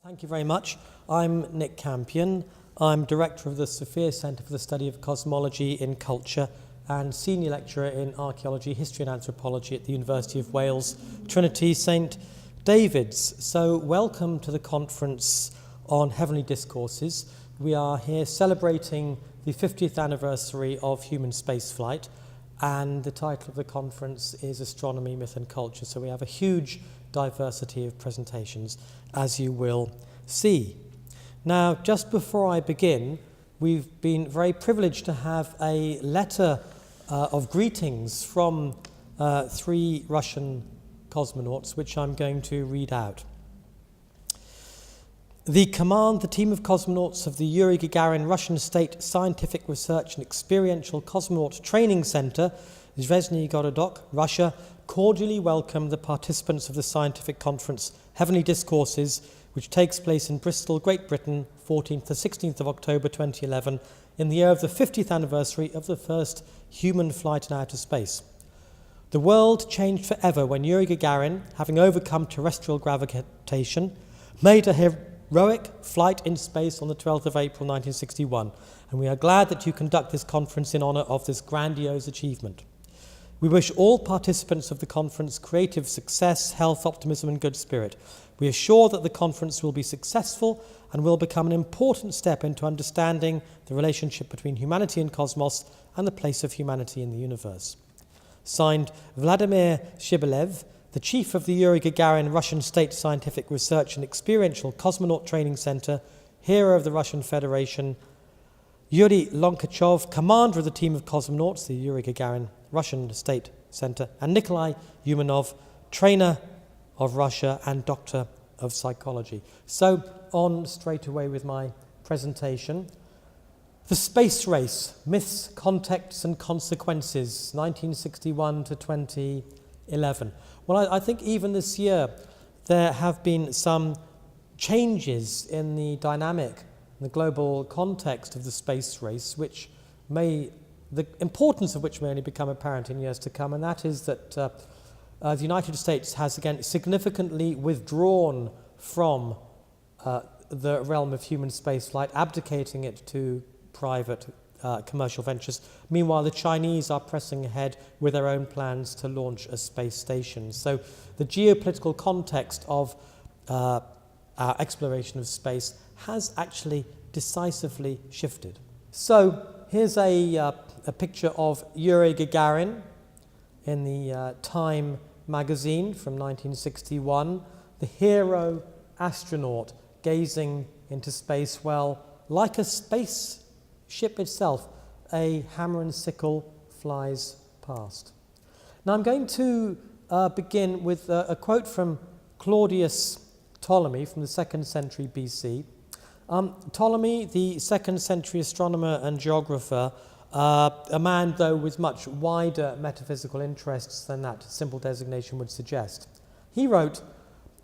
Thank you very much. I'm Nick Campion. I'm Director of the Saviour Centre for the Study of Cosmology in Culture and Senior Lecturer in Archaeology, History and Anthropology at the University of Wales, Trinity St David's. So welcome to the conference on Heavenly Discourses. We are here celebrating the 50th anniversary of human spaceflight, and the title of the conference is Astronomy, Myth and Culture. So we have a huge diversity of presentations, as you will see. Now, just before I begin, we've been very privileged to have a letter of greetings from 3 Russian cosmonauts, which I'm going to read out. The team of cosmonauts of the Yuri Gagarin Russian State Scientific Research and Experiential Cosmonaut Training Center, Zvezny Gorodok, Russia, cordially welcome the participants of the scientific conference Heavenly Discourses, which takes place in Bristol, Great Britain, 14th to 16th of October 2011, in the year of the 50th anniversary of the first human flight in outer space. The world changed forever when Yuri Gagarin, having overcome terrestrial gravitation, made a heroic flight in space on the 12th of April 1961, and we are glad that you conduct this conference in honor of this grandiose achievement. We wish all participants of the conference creative success, health, optimism and good spirit. We are sure that the conference will be successful and will become an important step into understanding the relationship between humanity and cosmos and the place of humanity in the universe. Signed, Vladimir Shibelev, the chief of the Yuri Gagarin Russian State Scientific Research and Experiential Cosmonaut Training Center, hero of the Russian Federation, Yuri Lonkachov, commander of the team of cosmonauts, the Yuri Gagarin Russian State Center, and Nikolai Yumanov, trainer of Russia and doctor of psychology. So on straight away with my presentation. The Space Race, Myths, Contexts and Consequences, 1961 to 2011. Well, I think even this year there have been some changes in the dynamic, the global context of the space race, the importance of which may only become apparent in years to come, and that is that the United States has again significantly withdrawn from the realm of human spaceflight, abdicating it to private commercial ventures. Meanwhile, the Chinese are pressing ahead with their own plans to launch a space station. So the geopolitical context of our exploration of space has actually decisively shifted. So here's a picture of Yuri Gagarin in the Time magazine from 1961, the hero astronaut gazing into space while, like a spaceship itself, a hammer and sickle flies past. Now I'm going to begin with a quote from Claudius Ptolemy from the 2nd century BC. Ptolemy, the 2nd century astronomer and geographer, a man, though, with much wider metaphysical interests than that simple designation would suggest. He wrote,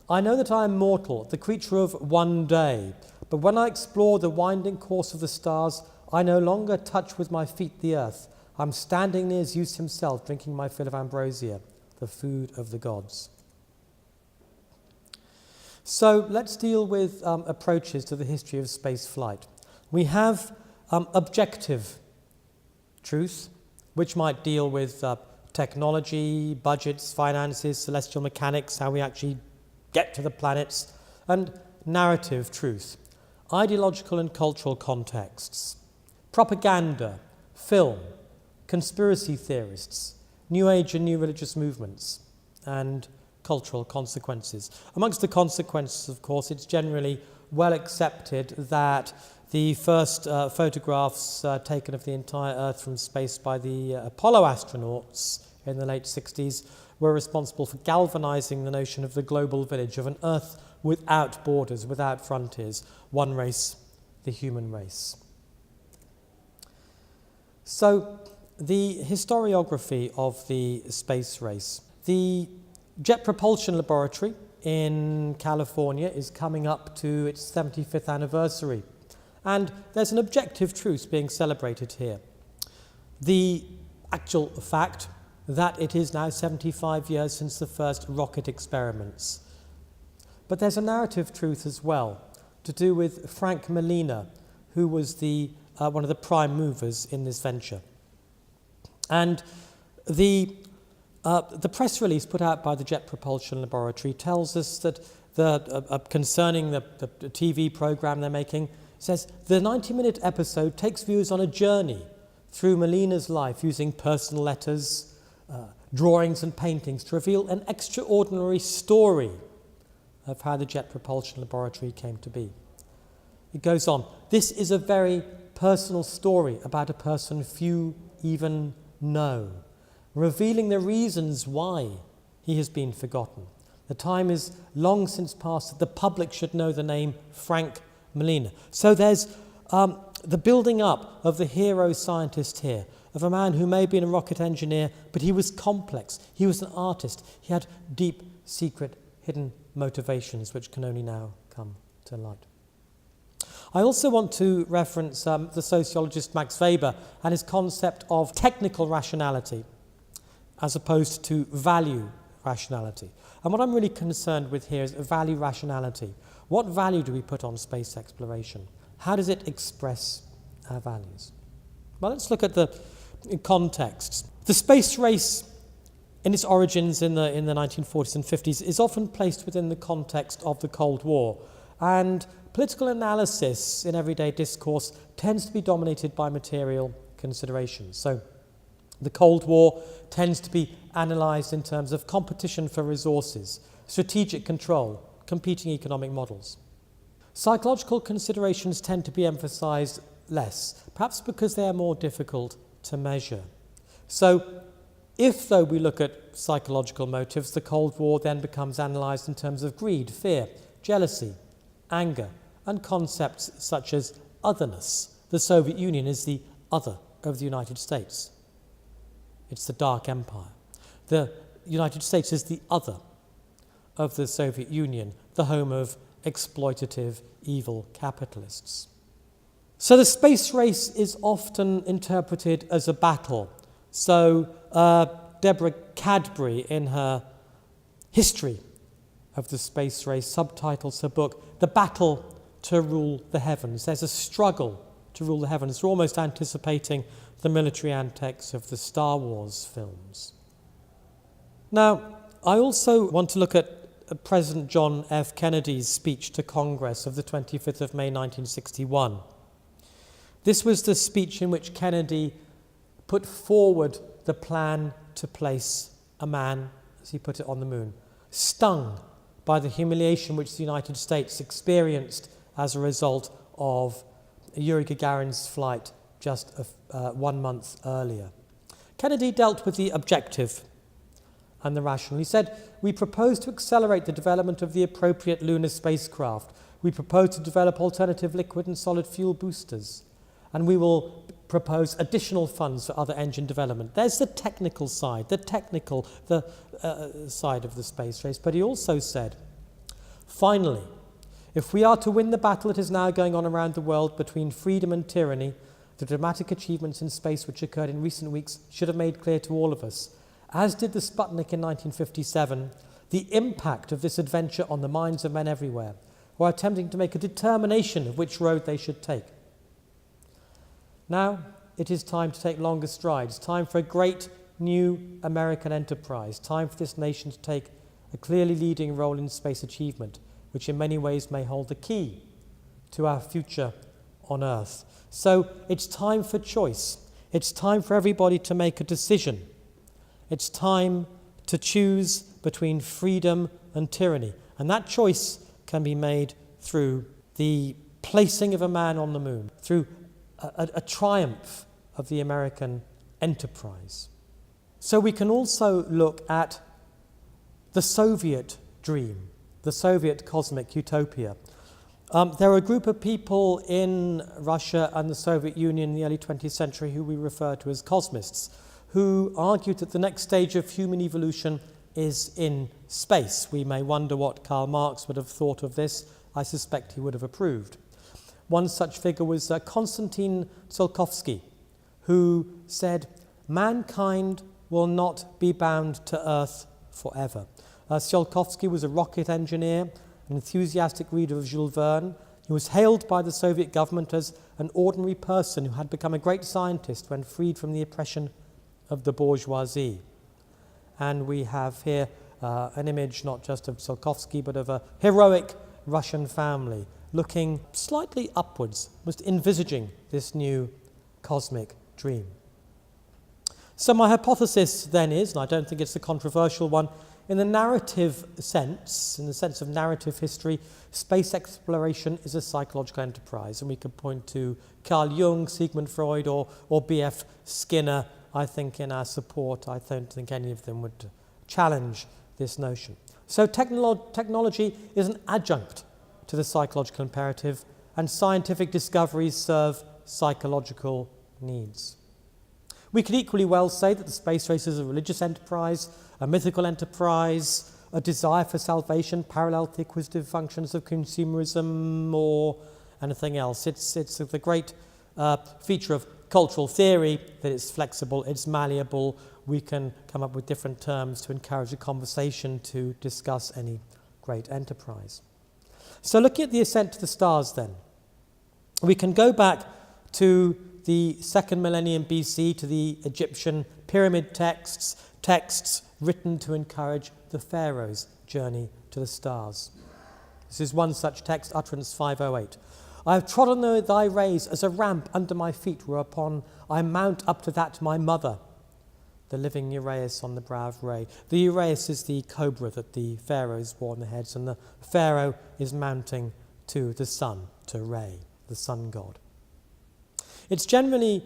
"I know that I am mortal, the creature of one day, but when I explore the winding course of the stars, I no longer touch with my feet the earth. I'm standing near Zeus himself, drinking my fill of ambrosia, the food of the gods." So let's deal with approaches to the history of space flight. We have objective truth, which might deal with technology, budgets, finances, celestial mechanics, how we actually get to the planets, and narrative truth, ideological and cultural contexts, propaganda, film, conspiracy theorists, New Age and new religious movements, and cultural consequences. Amongst the consequences, of course, it's generally well accepted that the first photographs taken of the entire Earth from space by the Apollo astronauts in the late 60s were responsible for galvanizing the notion of the global village, of an Earth without borders, without frontiers, one race, the human race. So the historiography of the space race. The Jet Propulsion Laboratory in California is coming up to its 75th anniversary, and there's an objective truth being celebrated here. The actual fact that it is now 75 years since the first rocket experiments. But there's a narrative truth as well to do with Frank Molina, who was one of the prime movers in this venture. And the press release put out by the Jet Propulsion Laboratory tells us that concerning the TV program they're making, says the 90-minute episode takes viewers on a journey through Molina's life using personal letters, drawings and paintings to reveal an extraordinary story of how the Jet Propulsion Laboratory came to be. It goes on, this is a very personal story about a person few even know, revealing the reasons why he has been forgotten. The time is long since past that the public should know the name Frank Molina. So there's the building up of the hero scientist here, of a man who may have been a rocket engineer, but he was complex, he was an artist, he had deep, secret, hidden motivations which can only now come to light. I also want to reference the sociologist Max Weber and his concept of technical rationality as opposed to value rationality. And what I'm really concerned with here is value rationality. What value do we put on space exploration? How does it express our values? Well, let's look at the contexts. The space race in its origins in the 1940s and 50s is often placed within the context of the Cold War, and political analysis in everyday discourse tends to be dominated by material considerations. So the Cold War tends to be analysed in terms of competition for resources, strategic control, competing economic models. Psychological considerations tend to be emphasised less, perhaps because they are more difficult to measure. So if, though, we look at psychological motives, the Cold War then becomes analysed in terms of greed, fear, jealousy, anger, and concepts such as otherness. The Soviet Union is the other of the United States. It's the dark empire. The United States is the other of the Soviet Union, the home of exploitative, evil capitalists. So the space race is often interpreted as a battle. So DEBORAH GADBURY, in her History of the Space Race, subtitles her book, The Battle to Rule the Heavens. There's a struggle to rule the heavens. We're almost anticipating the military antics of the Star Wars films. Now, I also want to look at President John F. Kennedy's speech to Congress of the 25th of May 1961. This was the speech in which Kennedy put forward the plan to place a man, as he put it, on the moon, stung by the humiliation which the United States experienced as a result of Yuri Gagarin's flight just 1 month earlier. Kennedy dealt with the objective and the rational. He said, "We propose to accelerate the development of the appropriate lunar spacecraft. We propose to develop alternative liquid and solid fuel boosters. And we will propose additional funds for other engine development." There's the technical side, side of the space race. But he also said, "Finally, if we are to win the battle that is now going on around the world between freedom and tyranny, the dramatic achievements in space which occurred in recent weeks should have made clear to all of us, as did the Sputnik in 1957, the impact of this adventure on the minds of men everywhere, who are attempting to make a determination of which road they should take. Now it is time to take longer strides, time for a great new American enterprise, time for this nation to take a clearly leading role in space achievement, which in many ways may hold the key to our future on Earth." So it's time for choice. It's time for everybody to make a decision. It's time to choose between freedom and tyranny. And that choice can be made through the placing of a man on the moon, through a triumph of the American enterprise. So we can also look at the Soviet dream, the Soviet cosmic utopia. There are a group of people in Russia and the Soviet Union in the early 20th century who we refer to as cosmists, who argued that the next stage of human evolution is in space. We may wonder what Karl Marx would have thought of this. I suspect he would have approved. One such figure was Konstantin Tsiolkovsky, who said, "Mankind will not be bound to Earth forever." Tsiolkovsky was a rocket engineer, an enthusiastic reader of Jules Verne. He was hailed by the Soviet government as an ordinary person who had become a great scientist when freed from the oppression of the bourgeoisie. And we have here an image not just of Tsiolkovsky, but of a heroic Russian family looking slightly upwards, was envisaging this new cosmic dream. So my hypothesis then is, and I don't think it's a controversial one, in the narrative sense, in the sense of narrative history, space exploration is a psychological enterprise. And we could point to Carl Jung, Sigmund Freud, or B.F. Skinner, I think, in our support. I don't think any of them would challenge this notion. So technology is an adjunct to the psychological imperative, and scientific discoveries serve psychological needs. We could equally well say that the space race is a religious enterprise, a mythical enterprise, a desire for salvation, parallel to the acquisitive functions of consumerism, or anything else. It's the great feature of cultural theory that it's flexible, it's malleable. We can come up with different terms to encourage a conversation to discuss any great enterprise. So looking at the ascent to the stars then, we can go back to the 2nd millennium BC, to the Egyptian pyramid texts written to encourage the pharaoh's journey to the stars. This is one such text, utterance 508. I have trodden thy rays as a ramp under my feet, whereupon I mount up to that my mother, the living Uraeus on the brow of Re. The Uraeus is the cobra that the pharaohs wore on their heads, and the pharaoh is mounting to the sun, to Re, the sun god. It's generally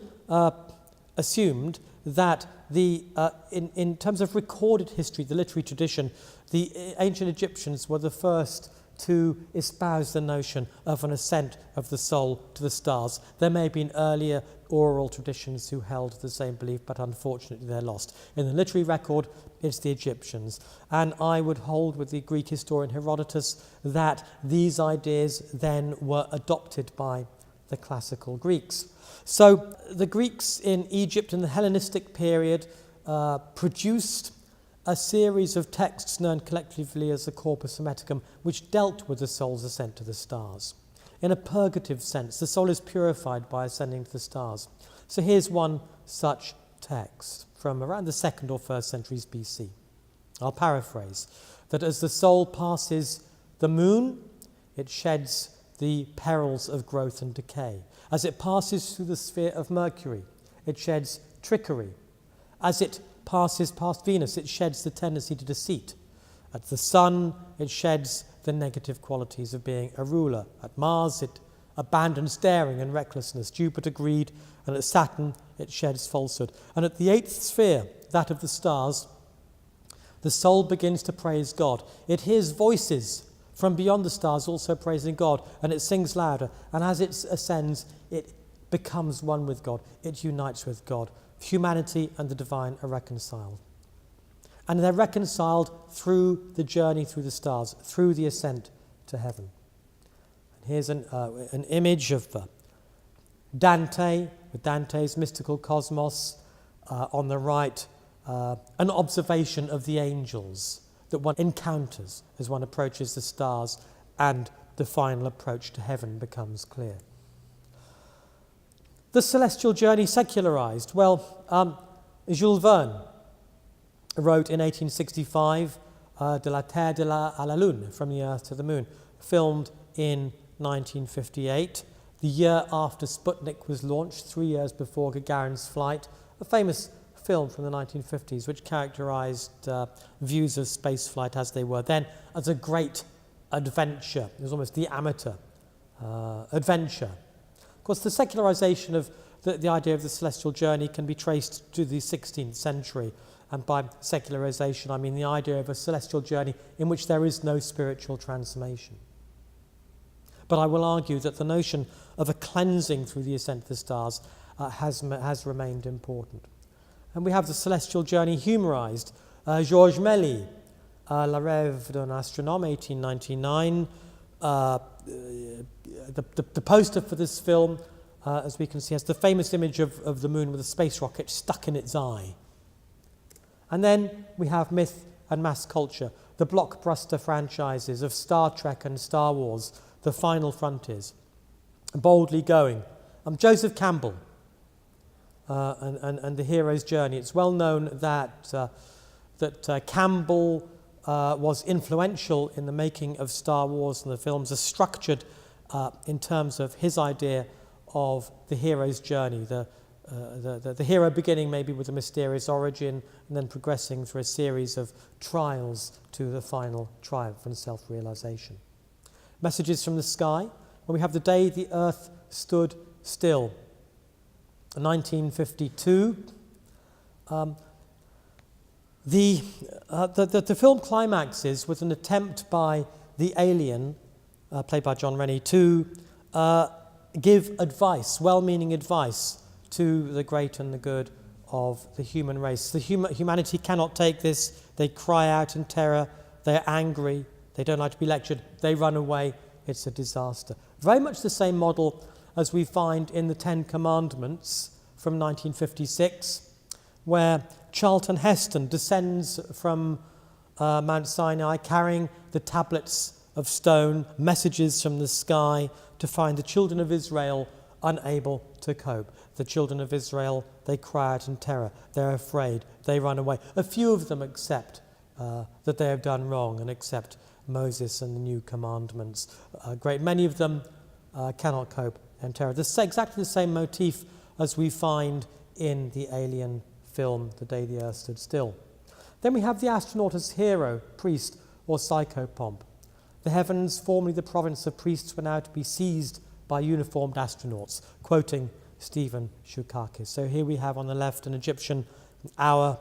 assumed that in terms of recorded history, the literary tradition, the ancient Egyptians were the first to espouse the notion of an ascent of the soul to the stars. There may have been earlier oral traditions who held the same belief, but unfortunately they're lost. In the literary record, it's the Egyptians. And I would hold with the Greek historian Herodotus that these ideas then were adopted by the classical Greeks. So the Greeks in Egypt in the Hellenistic period produced a series of texts known collectively as the Corpus Hermeticum, which dealt with the soul's ascent to the stars. In a purgative sense, the soul is purified by ascending to the stars. So here's one such text from around the 2nd or 1st centuries BC. I'll paraphrase, that as the soul passes the moon, it sheds the perils of growth and decay. As it passes through the sphere of Mercury, it sheds trickery. As it passes past Venus, it sheds the tendency to deceit. At the Sun, it sheds the negative qualities of being a ruler. At Mars, it abandons daring and recklessness, Jupiter greed, and at Saturn, it sheds falsehood. And at the 8th sphere, that of the stars, the soul begins to praise God. It hears voices from beyond the stars also praising God, and it sings louder. And as it ascends, it becomes one with God. It unites with God. Humanity and the divine are reconciled. And they're reconciled through the journey through the stars, through the ascent to heaven. And here's an image of Dante, with Dante's mystical cosmos. On the right, an observation of the angels that one encounters as one approaches the stars, and the final approach to heaven becomes clear. The celestial journey secularized. Well, Jules Verne wrote in 1865 De la Terre à la Lune, From the Earth to the Moon, filmed in 1958, the year after Sputnik was launched, 3 years before Gagarin's flight, a famous film from the 1950s which characterized views of spaceflight as they were then as a great adventure. It was almost the amateur adventure. Of course, the secularization of the idea of the celestial journey can be traced to the 16th century. And by secularization, I mean the idea of a celestial journey in which there is no spiritual transformation. But I will argue that the notion of a cleansing through the ascent to the stars has remained important. And we have the celestial journey humourised. Georges Méliès, La Rêve d'un Astronaut, 1899. The poster for this film, as we can see, has the famous image of the moon with a space rocket stuck in its eye. And then we have myth and mass culture, the blockbuster franchises of Star Trek and Star Wars, the final frontiers. Boldly going. Joseph Campbell and the hero's journey. It's well known that Campbell was influential in the making of Star Wars, and the films are structured in terms of his idea of the hero's journey, the hero beginning maybe with a mysterious origin and then progressing through a series of trials to the final triumph and self-realization. Messages from the sky. When we have the day the earth stood still. 1952. The film climaxes with an attempt by the alien, played by John Rennie, to give advice, well-meaning advice, to the great and the good of the human race. Humanity cannot take this. They cry out in terror. They're angry. They don't like to be lectured. They run away. It's a disaster. Very much the same model as we find in the Ten Commandments from 1956, where Charlton Heston descends from Mount Sinai carrying the tablets of stone, messages from the sky, to find the children of Israel unable to cope. The children of Israel, they cry out in terror. They're afraid. They run away. A few of them accept that they have done wrong and accept Moses and the new commandments. A great many of them cannot cope in terror. Exactly the same motif as we find in the Alien film, The Day the Earth Stood Still. Then we have the astronaut as hero, priest, or psychopomp. The heavens, formerly the province of priests, were now to be seized by uniformed astronauts, quoting Stephen Choukakis. So here we have on the left an Egyptian hour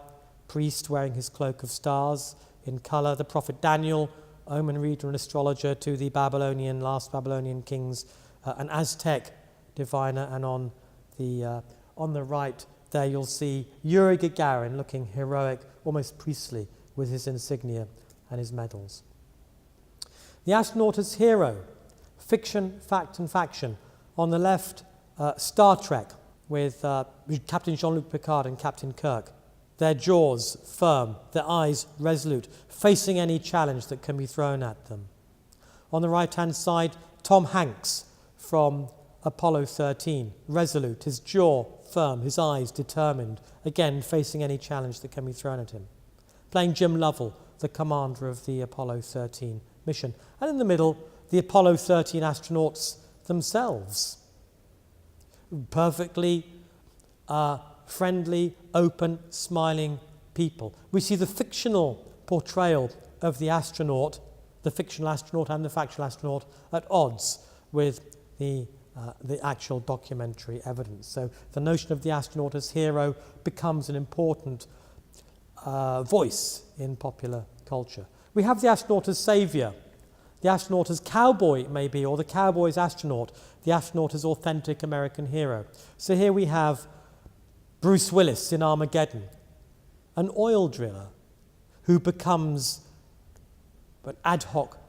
priest wearing his cloak of stars in colour, the prophet Daniel, omen reader and astrologer to the last Babylonian kings, an Aztec diviner, and on the right there you'll see Yuri Gagarin looking heroic, almost priestly, with his insignia and his medals. The astronaut as hero, fiction, fact and faction. On the left, Star Trek with Captain Jean-Luc Picard and Captain Kirk. Their jaws firm, their eyes resolute, facing any challenge that can be thrown at them. On the right-hand side, Tom Hanks from Apollo 13, resolute, his jaw firm, his eyes determined, again facing any challenge that can be thrown at him. Playing Jim Lovell, the commander of the Apollo 13 mission. And in the middle, the Apollo 13 astronauts themselves. Perfectly friendly, open, smiling people. We see the fictional portrayal of the astronaut, the fictional astronaut and the factual astronaut, at odds with the actual documentary evidence. So the notion of the astronaut as hero becomes an important voice in popular culture. We have the astronaut as saviour, the astronaut as cowboy, maybe, or the cowboy as astronaut, the astronaut as authentic American hero. So here we have Bruce Willis in Armageddon, an oil driller who becomes an ad hoc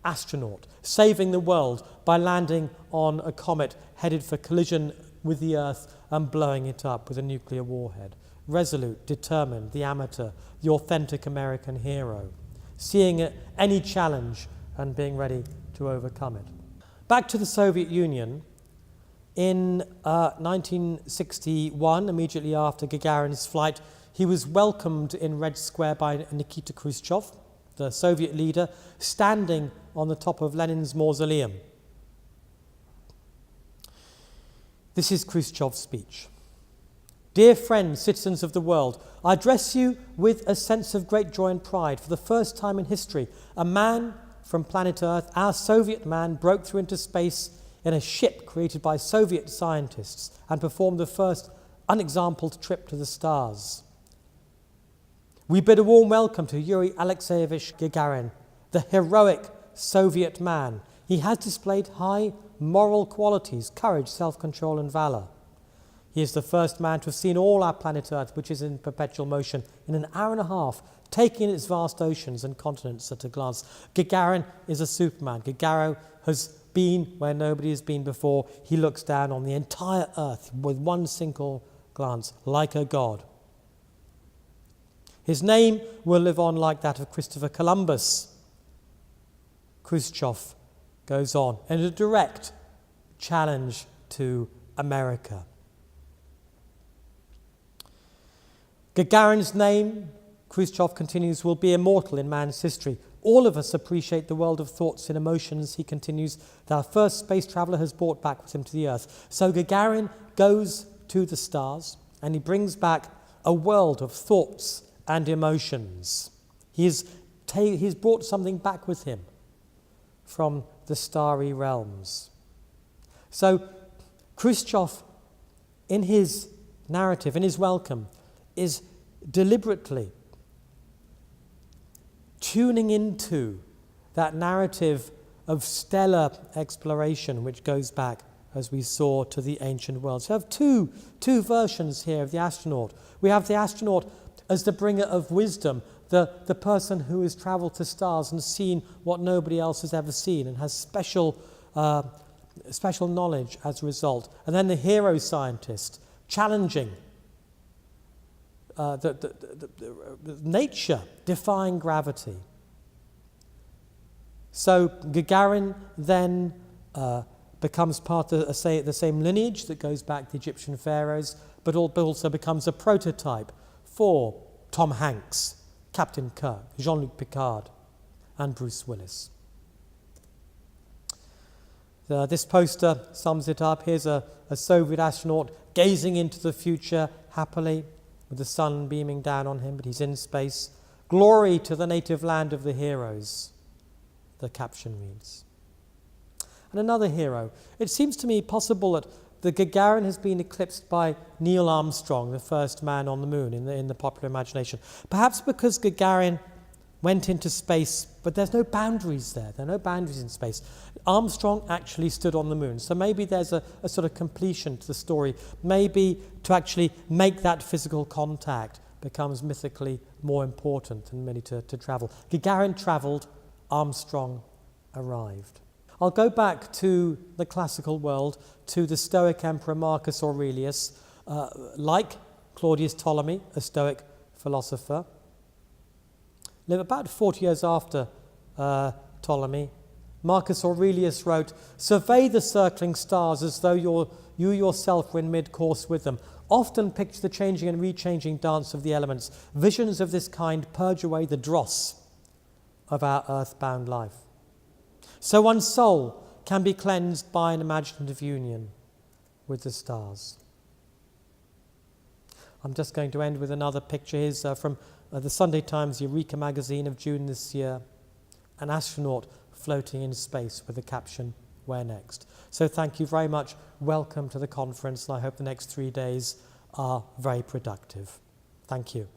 astronaut, saving the world by landing on a comet headed for collision with the Earth and blowing it up with a nuclear warhead. Resolute, determined, the amateur, the authentic American hero, seeing any challenge and being ready to overcome it. Back to the Soviet Union. In 1961, immediately after Gagarin's flight, he was welcomed in Red Square by Nikita Khrushchev, the Soviet leader, standing on the top of Lenin's mausoleum. This is Khrushchev's speech. Dear friends, citizens of the world, I address you with a sense of great joy and pride. For the first time in history, a man from planet Earth, our Soviet man, broke through into space in a ship created by Soviet scientists and performed the first unexampled trip to the stars. We bid a warm welcome to Yuri Alexeyevich Gagarin, the heroic Soviet man. He has displayed high moral qualities, courage, self-control and valour. He is the first man to have seen all our planet Earth, which is in perpetual motion, in an hour and a half, taking in its vast oceans and continents at a glance. Gagarin is a superman. Gagarin has been where nobody has been before. He looks down on the entire Earth with one single glance, like a god. His name will live on like that of Christopher Columbus. Khrushchev goes on in a direct challenge to America. Gagarin's name, Khrushchev continues, will be immortal in man's history. All of us appreciate the world of thoughts and emotions, he continues, that our first space traveller has brought back with him to the Earth. So Gagarin goes to the stars and he brings back a world of thoughts and emotions. He's brought something back with him from the starry realms. So Khrushchev, in his narrative, in his welcome, is deliberately tuning into that narrative of stellar exploration which goes back, as we saw, to the ancient world. So we have two versions here of the astronaut. We have the astronaut as the bringer of wisdom, the person who has travelled to stars and seen what nobody else has ever seen and has special knowledge as a result. And then the hero scientist, challenging nature, defying gravity. So Gagarin then becomes part of the same lineage that goes back to the Egyptian pharaohs, but also becomes a prototype for Tom Hanks, Captain Kirk, Jean-Luc Picard, and Bruce Willis. This poster sums it up. Here's a Soviet astronaut gazing into the future happily, with the sun beaming down on him, but he's in space. Glory to the native land of the heroes, the caption reads. And another hero. It seems to me possible that the Gagarin has been eclipsed by Neil Armstrong, the first man on the moon in the popular imagination. Perhaps because Gagarin went into space, but there's no boundaries there. There are no boundaries in space. Armstrong actually stood on the moon. So maybe there's a sort of completion to the story. Maybe to actually make that physical contact becomes mythically more important than merely to travel. Gagarin travelled, Armstrong arrived. I'll go back to the classical world, to the Stoic emperor Marcus Aurelius, like Claudius Ptolemy, a Stoic philosopher. Lived about 40 years after Ptolemy. Marcus Aurelius wrote, "Survey the circling stars as though you yourself were in mid-course with them. Often picture the changing and rechanging dance of the elements. Visions of this kind purge away the dross of our earthbound life. So one's soul can be cleansed by an imaginative union with the stars." I'm just going to end with another picture. Here's from the Sunday Times Eureka magazine of June this year. An astronaut floating in space with the caption, "Where next?" So thank you very much. Welcome to the conference, and I hope the next 3 days are very productive. Thank you.